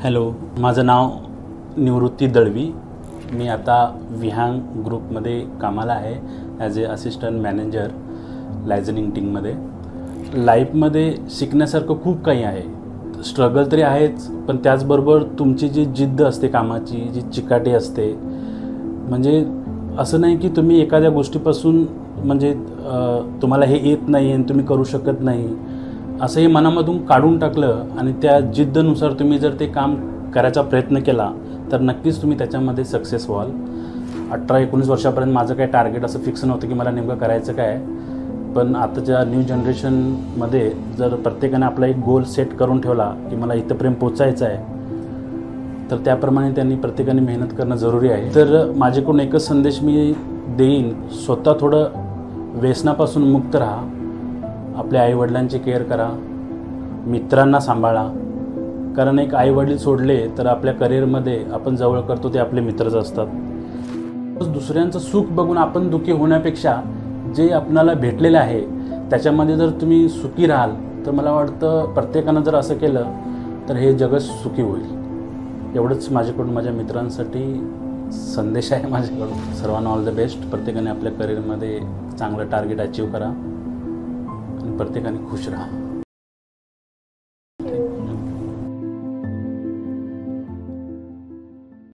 Hello, माझं नाव निवृत्ती दळवी. मी आता विहांग ग्रुपमध्ये कामाला आहे ॲज ए असिस्टंट मॅनेजर लायझनिंग टीममध्ये. लाईफमध्ये शिकण्यासारखं खूप काही आहे. स्ट्रगल तरी आहेच, पण त्याचबरोबर तुमची जी जिद्द असते, कामाची जी चिकाटी असते, म्हणजे असं नाही की तुम्ही एखाद्या गोष्टीपासून म्हणजे तुम्हाला हे येत नाही आणि तुम्ही करू शकत नाही असं हे मनामधून काढून टाकलं आणि त्या जिद्दनुसार तुम्ही जर ते काम करायचा प्रयत्न केला तर नक्कीच तुम्ही त्याच्यामध्ये सक्सेस व्हाल. 18-19 वर्षापर्यंत माझं काही टार्गेट असं फिक्स नव्हतं की मला नेमकं करायचं काय. पण आताच्या न्यू जनरेशनमध्ये जर प्रत्येकाने आपला एक गोल सेट करून ठेवला की मला इथंपर्यंत पोचायचं आहे, तर त्याप्रमाणे त्यांनी प्रत्येकाने मेहनत करणं जरुरी आहे. तर माझ्याकडून एकच संदेश मी देईन, स्वतः थोडं व्यसनापासून मुक्त राहा, आपल्या आईवडिलांची केअर करा, मित्रांना सांभाळा. कारण एक आईवडील सोडले तर आपल्या करिअरमध्ये आपण जवळ करतो ते आपले मित्रच असतात. दुसऱ्यांचं सुख बघून आपण दुःखी होण्यापेक्षा जे आपणाला भेटलेलं आहे त्याच्यामध्ये जर तुम्ही सुखी राहाल तर मला वाटतं प्रत्येकानं जर असं केलं तर हे जगच सुखी होईल. एवढंच माझ्याकडून माझ्या मित्रांसाठी संदेश आहे माझ्याकडून. सर्वांना ऑल द बेस्ट. प्रत्येकाने आपल्या करिअरमध्ये चांगलं टार्गेट अचीव करा आणि प्रत्येकाने खुश राहा.